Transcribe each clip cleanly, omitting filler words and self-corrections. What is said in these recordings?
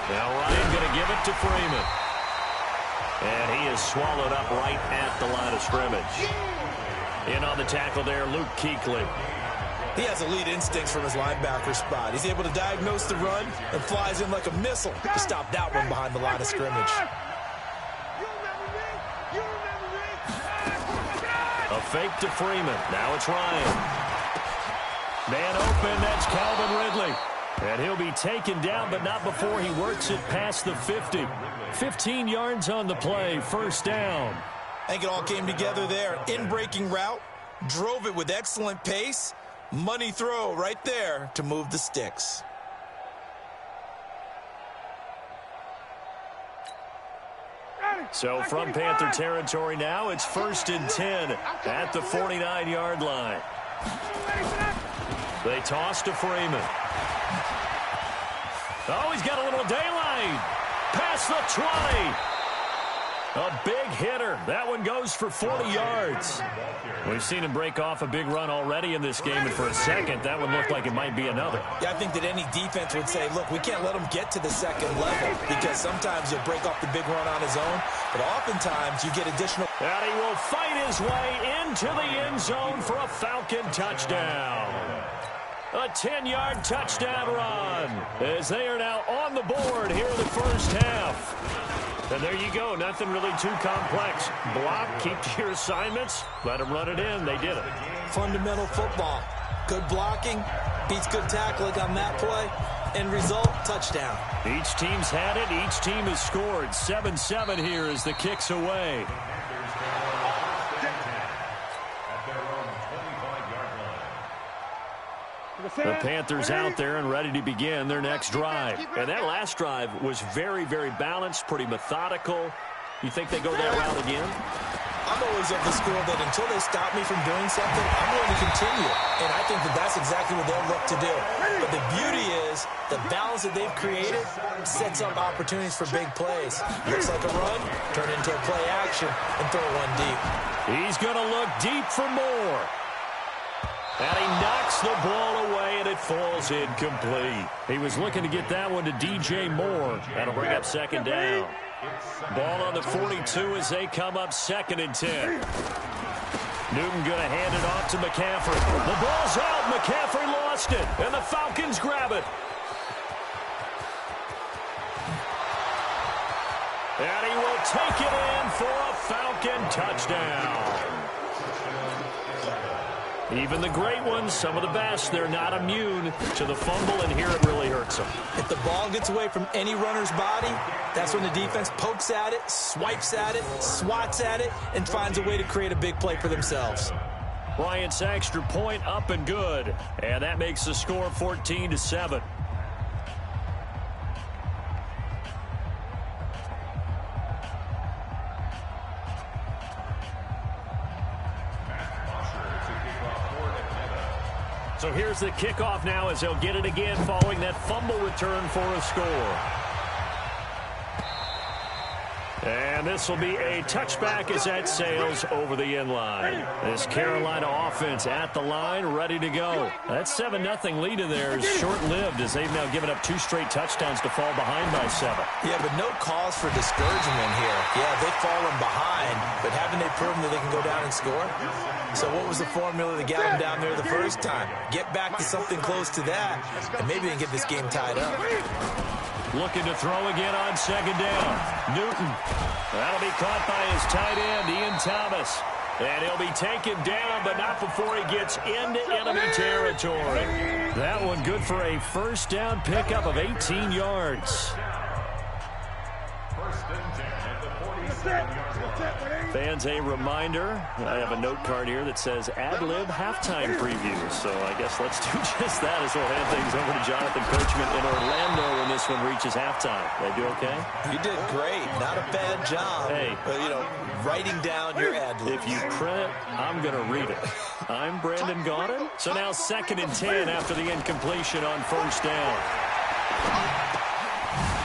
Now Ryan going to give it to Freeman. And he is swallowed up right at the line of scrimmage. In on the tackle there, Luke Kuechly. He has elite instincts from his linebacker spot. He's able to diagnose the run and flies in like a missile to stop that one behind the line of scrimmage. A fake to Freeman. Now it's Ryan. Man open, that's Calvin Ridley. And he'll be taken down, but not before he works it past the 50. 15 yards on the play, first down. I think it all came together there. In-breaking route, drove it with excellent pace. Money throw right there to move the sticks. So from Panther territory now, it's 1st and 10 at the 49-yard line. They toss to Freeman. Oh, he's got a little daylight. Past the 20. A big hitter. That one goes for 40 yards. We've seen him break off a big run already in this game, and for a second, that one looked like it might be another. Yeah, I think that any defense would say, look, we can't let him get to the second level because sometimes he'll break off the big run on his own, but oftentimes you get additional. And he will fight his way into the end zone for a Falcon touchdown. A 10-yard touchdown run as they are now on the board here in the first half. And there you go. Nothing really too complex. Block, keep to your assignments, let them run it in. They did it. Fundamental football. Good blocking, beats good tackling on that play. End result, touchdown. Each team's had it. Each team has scored. 7-7 here as the kick's away. The Panthers out there and ready to begin their next drive. And that last drive was very, very balanced, pretty methodical. You think they go that route again? I'm always of the school that until they stop me from doing something, I'm going to continue. And I think that that's exactly what they'll look to do. But the beauty is the balance that they've created sets up opportunities for big plays. Looks like a run, turn into a play action, and throw one deep. He's going to look deep for more. And he knocks the ball away, and it falls incomplete. He was looking to get that one to DJ Moore. That'll bring up second down. Ball on the 42 as they come up 2nd and 10. Newton going to hand it off to McCaffrey. The ball's out. McCaffrey lost it, and the Falcons grab it. And he will take it in for a Falcon touchdown. Even the great ones, some of the best, they're not immune to the fumble, and here it really hurts them. If the ball gets away from any runner's body, that's when the defense pokes at it, swipes at it, swats at it, and finds a way to create a big play for themselves. Bryant's extra point up and good, and that makes the score 14-7. So here's the kickoff now as they'll get it again following that fumble return for a score. And this will be a touchback as that sails over the end line. This Carolina offense at the line, ready to go. That 7-0 lead in there is short-lived as they've now given up 2 straight touchdowns to fall behind by 7. Yeah, but no cause for discouragement here. Yeah, they've fallen behind, but haven't they proven that they can go down and score? So what was the formula that got them down there the first time? Get back to something close to that, and maybe they can get this game tied up. Looking to throw again on 2nd down. Newton. That'll be caught by his tight end, Ian Thomas. And he'll be taken down, but not before he gets into enemy territory. That one good for a first down pickup of 18 yards. Fans, a reminder, I have a note card here that says ad-lib halftime preview. So I guess let's do just that as we'll hand things over to Jonathan Coachman in Orlando when this one reaches halftime. Did I do okay? You did great. Not a bad job. Hey. But, you know, writing down your ad-libs. If you print it, I'm going to read it. I'm Brandon Gaudin. So now 2nd and 10 after the incompletion on first down.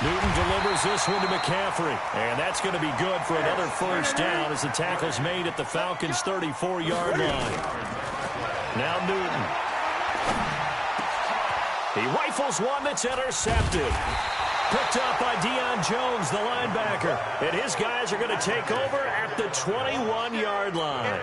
Newton delivers this one to McCaffrey, and that's going to be good for another first down as the tackle's made at the Falcons' 34-yard line. Now Newton. He rifles one that's intercepted. picked up by Deion Jones, the linebacker. And his guys are going to take over at the 21-yard line.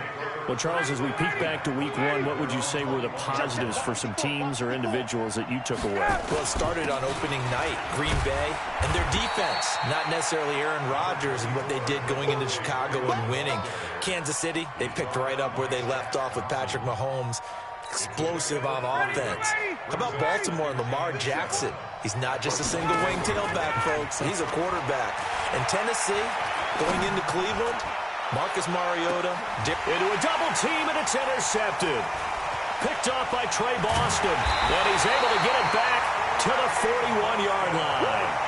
Well, Charles, as we peek back to week one, what would you say were the positives for some teams or individuals that you took away? Well, it started on opening night, Green Bay, and their defense. Not necessarily Aaron Rodgers and what they did going into Chicago and winning. Kansas City, they picked right up where they left off with Patrick Mahomes. Explosive on offense. How about Baltimore and Lamar Jackson? He's not just a single-wing tailback, folks. He's a quarterback. And Tennessee, going into Cleveland, Marcus Mariota into a double team, and it's intercepted. Picked off by Trey Boston, and he's able to get it back to the 41-yard line.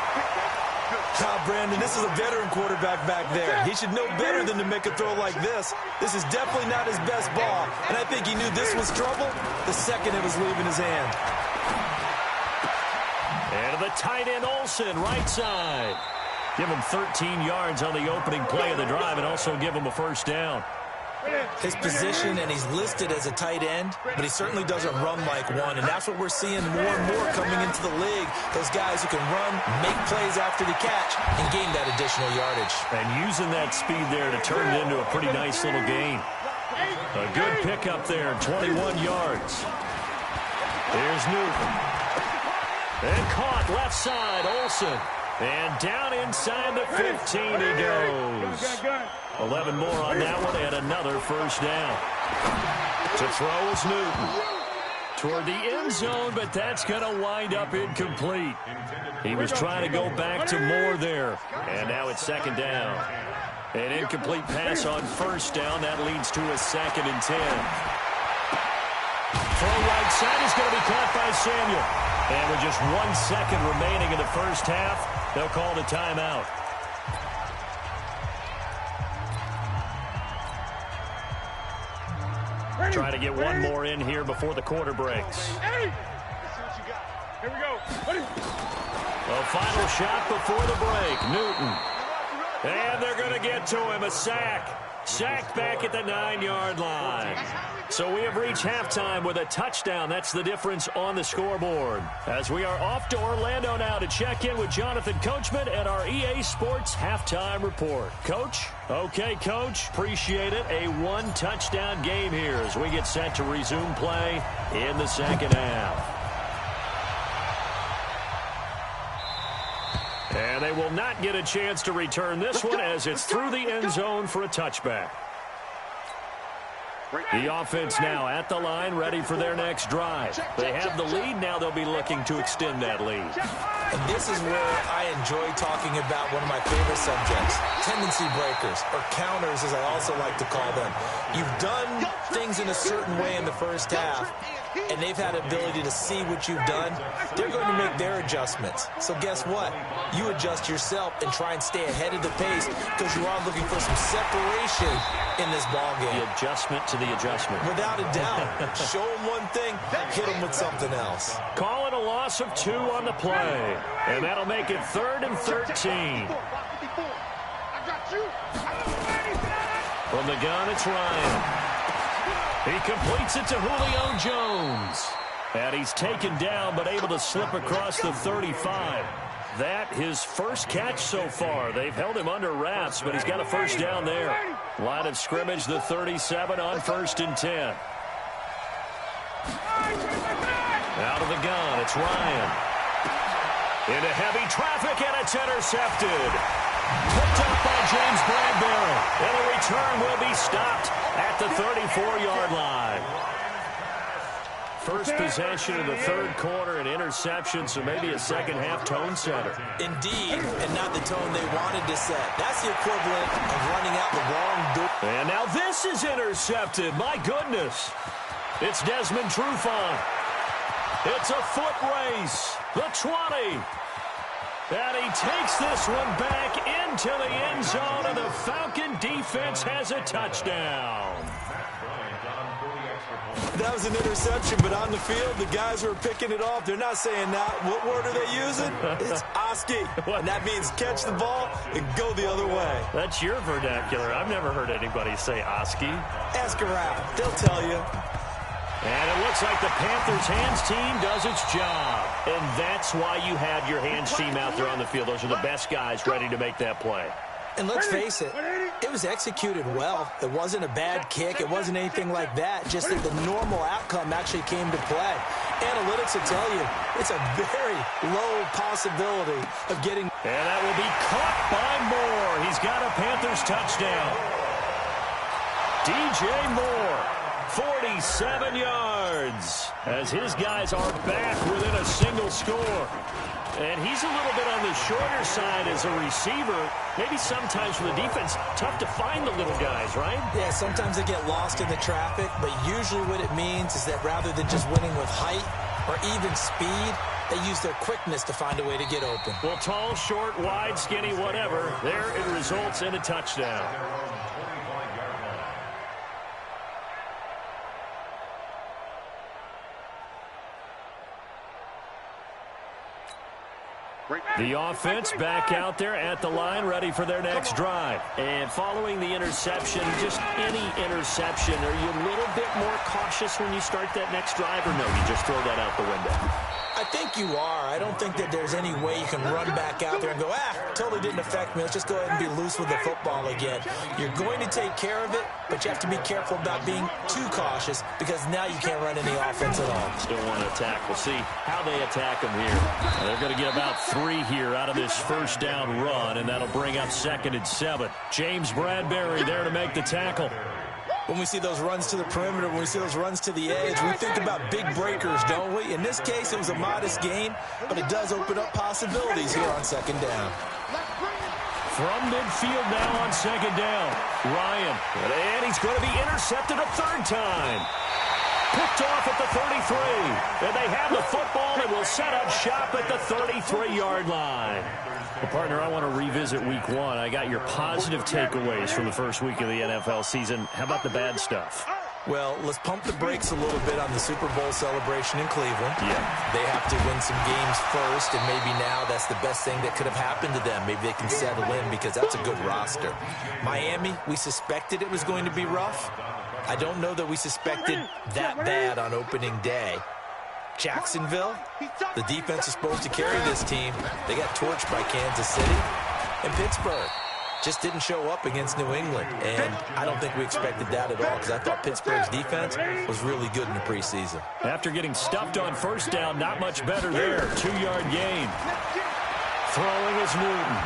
Brandon, this is a veteran quarterback back there. He should know better than to make a throw like this. This is definitely not his best ball, and I think he knew this was trouble the second it was leaving his hand. And the tight end Olsen, right side. Give him 13 yards on the opening play of the drive and also give him a first down. His position, and he's listed as a tight end, but he certainly doesn't run like one, and that's what we're seeing more and more coming into the league. Those guys who can run, make plays after the catch, and gain that additional yardage. And using that speed there to turn it into a pretty nice little gain. A good pickup there, 21 yards. There's Newton. And caught left side, Olsen. And down inside the 15 he goes. 11 more on that one and another first down. To throw is Newton. Toward the end zone, but that's going to wind up incomplete. He was trying to go back to Moore there. And now it's second down. An incomplete pass on first down. That leads to a 2nd and 10. Throw right side is going to be caught by Samuel. And with just 1 second remaining in the first half, they'll call the timeout. Try to get one more in here before the quarter breaks. Hey! Here we go. A final shot before the break. Newton. And they're going to get to him. A sack. Sacked back at the 9-yard line. So we have reached halftime with a touchdown. That's the difference on the scoreboard. As we are off to Orlando now to check in with Jonathan Coachman at our EA Sports Halftime Report. Coach? Okay, Coach. Appreciate it. A 1-touchdown game here as we get set to resume play in the second half. And they will not get a chance to return this one as it's through the end zone for a touchback. The offense now at the line, ready for their next drive. They have the lead. Now they'll be looking to extend that lead. And this is where I enjoy talking about one of my favorite subjects, tendency breakers, or counters as I also like to call them. You've done things in a certain way in the first half, and they've had the ability to see what you've done. They're going to make their adjustments. So guess what? You adjust yourself and try and stay ahead of the pace because you are looking for some separation in this ballgame. The adjustment to the adjustment. Without a doubt. Show them one thing, hit them with something else. Call it a loss of 2 on the play. And that'll make it 3rd and 13. From the gun, it's Ryan. He completes it to Julio Jones. And he's taken down but able to slip across the 35. That his first catch so far. They've held him under wraps, but he's got a first down there. Line of scrimmage, the 37 on 1st and 10. Out of the gun, it's Ryan. Into heavy traffic, and it's intercepted. Picked up by James Bradbury. And the return will be stopped at the 34-yard line. First possession of the 3rd quarter, an interception, so maybe a second-half tone setter. Indeed, and not the tone they wanted to set. That's the equivalent of running out the wrong door. And now this is intercepted. My goodness. It's Desmond Trufant. It's a foot race. The 20. And he takes this one back into the end zone, and the Falcon defense has a touchdown. That was an interception, but on the field, the guys who are picking it off, they're not saying that. What word are they using? It's Oski. And that means catch the ball and go the other way. That's your vernacular. I've never heard anybody say Oski. Ask around. They'll tell you. And it looks like the Panthers' hands team does its job. And that's why you have your hands team out there on the field. Those are the best guys ready to make that play. And let's face it, it was executed well. It wasn't a bad kick. It wasn't anything like that. Just that the normal outcome actually came to play. Analytics will tell you it's a very low possibility of getting. And that will be caught by Moore. He's got a Panthers touchdown. DJ Moore, 47 yards, as his guys are back within a single score. And he's a little bit on the shorter side as a receiver. Maybe sometimes for the defense, tough to find the little guys, right? Yeah, sometimes they get lost in the traffic, but usually what it means is that rather than just winning with height or even speed, they use their quickness to find a way to get open. Well, tall, short, wide, skinny, whatever, there it results in a touchdown. The offense back out there at the line, ready for their next drive. And following the interception, just any interception, are you a little bit more cautious when you start that next drive, or no, you just throw that out the window? I think you are. I don't think that there's any way you can run back out there and go, totally didn't affect me. Let's just go ahead and be loose with the football again. You're going to take care of it, but you have to be careful about being too cautious because now you can't run any offense at all. Still want to attack. We'll see how they attack them here. They're going to get about 3 here out of this first down run, and that'll bring up 2nd and 7. James Bradbury there to make the tackle. When we see those runs to the perimeter, when we see those runs to the edge, we think about big breakers, don't we? In this case, it was a modest gain, but it does open up possibilities here on 2nd down. From midfield now on 2nd down, Ryan. And he's going to be intercepted a 3rd time. Picked off at the 33. And they have the football and will set up shop at the 33-yard line. Well, partner, I want to revisit week 1. I got your positive takeaways from the first week of the NFL season. How about the bad stuff? Well, let's pump the brakes a little bit on the Super Bowl celebration in Cleveland. Yeah. They have to win some games first, and maybe now that's the best thing that could have happened to them. Maybe they can settle in because that's a good roster. Miami, we suspected it was going to be rough. I don't know that we suspected that bad on opening day. Jacksonville, the defense is supposed to carry this team. They got torched by Kansas City. And Pittsburgh just didn't show up against New England. And I don't think we expected that at all because I thought Pittsburgh's defense was really good in the preseason. After getting stuffed on 1st down, not much better there. 2-yard gain. Throwing is Newton.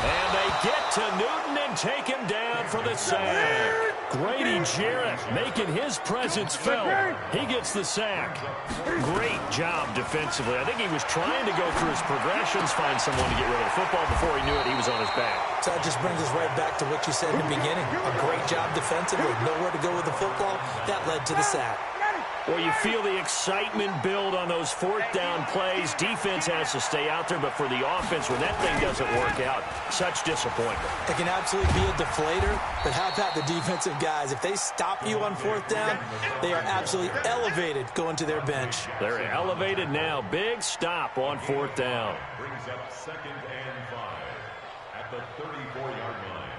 And they get to Newton and take him down for the sack. Grady Jarrett making his presence felt. He gets the sack. Great job defensively. I think he was trying to go through his progressions, find someone to get rid of the football. Before he knew it, he was on his back. So that just brings us right back to what you said in the beginning. A great job defensively. Nowhere to go with the football. That led to the sack. Well, you feel the excitement build on those 4th down plays. Defense has to stay out there, but for the offense, when that thing doesn't work out, such disappointment. It can absolutely be a deflator, but how about the defensive guys? If they stop you on 4th down, they are absolutely elevated going to their bench. They're elevated now. Big stop on 4th down. Brings up 2nd and 5 at the 34-yard line.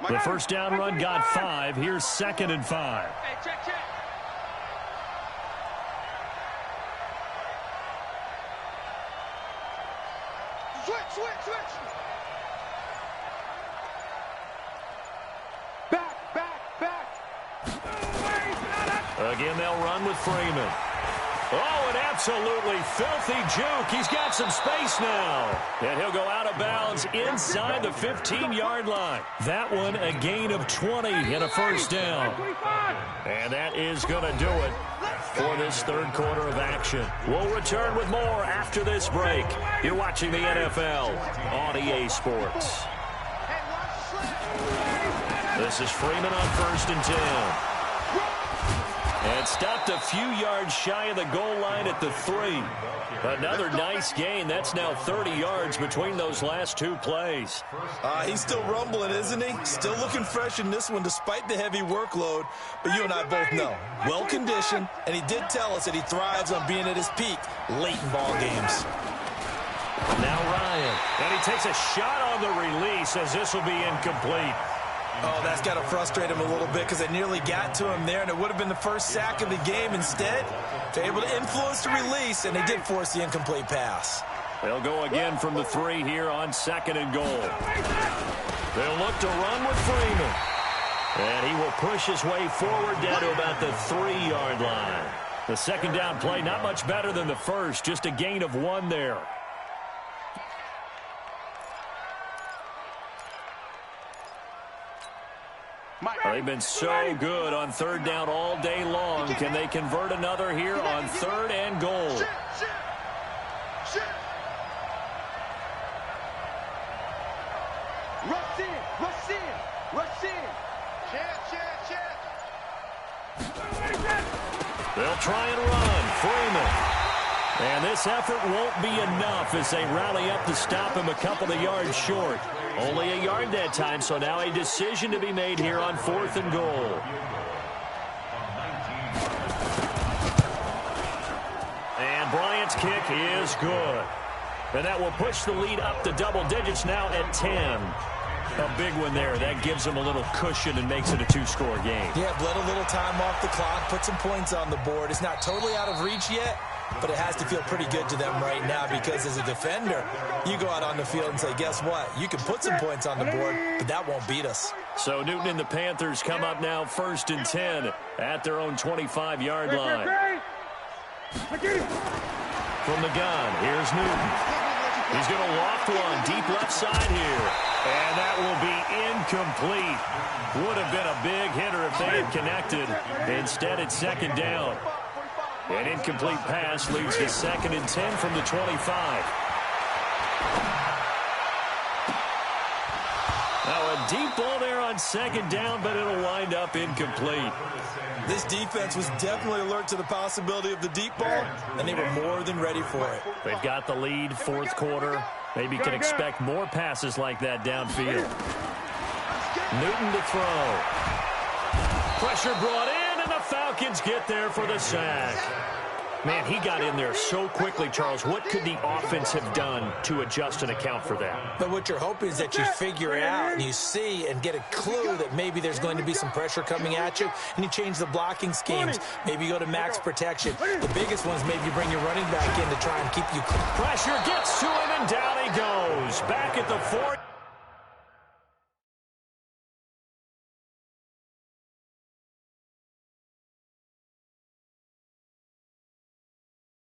The 1st down run got 5. Here's 2nd and 5. Hey, check. Switch. Back. Again, they'll run with Freeman. Oh, an absolutely filthy juke. He's got some space now. And he'll go out of bounds inside the 15-yard line. That one a gain of 20 and a 1st down. And that is going to do it for this 3rd quarter of action. We'll return with more after this break. You're watching the NFL on EA Sports. This is Freeman on 1st and 10. And stopped a few yards shy of the goal line at the 3. Another nice gain. That's now 30 yards between those last 2 plays. He's still rumbling, isn't he? Still looking fresh in this one despite the heavy workload. But you and I both know, well-conditioned, and he did tell us that he thrives on being at his peak late in ball games. Now Ryan. And he takes a shot on the release as this will be incomplete. Oh, that's got to frustrate him a little bit because they nearly got to him there, and it would have been the first sack of the game. Instead, they're able to influence the release, and they did force the incomplete pass. They'll go again from the 3 here on 2nd and goal. They'll look to run with Freeman. And he will push his way forward down to about the 3-yard line. The second down play, not much better than the first, just a gain of 1 there. They've been so good on 3rd down all day long. Can they convert another here on 3rd and goal? Rush in, rush in, rush in. They'll try and run. Freeman. And this effort won't be enough as they rally up to stop him a couple of yards short. Only a yard that time, so now a decision to be made here on 4th and goal. And Bryant's kick is good. And that will push the lead up to double digits now at 10. A big one there. That gives them a little cushion and makes it a 2-score game. Yeah, bled a little time off the clock, put some points on the board. It's not totally out of reach yet, but it has to feel pretty good to them right now because as a defender, you go out on the field and say, guess what? You can put some points on the board, but that won't beat us. So Newton and the Panthers come up now 1st and 10 at their own 25-yard line. From the gun, here's Newton. He's going to loft one deep left side here. And that will be incomplete. Would have been a big hitter if they had connected. Instead, it's 2nd down. An incomplete pass leads to 2nd and 10 from the 25. Now a deep ball there on 2nd down, but it'll wind up incomplete. This defense was definitely alert to the possibility of the deep ball, and they were more than ready for it. They've got the lead, 4th quarter. Maybe can expect more passes like that downfield. Newton to throw. Pressure brought in, and the Falcons get there for the sack. Man, he got in there so quickly, Charles. What could the offense have done to adjust and account for that? But what you're hoping is that you figure out and you see and get a clue that maybe there's going to be some pressure coming at you, and you change the blocking schemes. Maybe you go to max protection. The biggest ones, maybe you bring your running back in to try and keep you clean. Pressure gets to him, and down he goes. Back at the 4.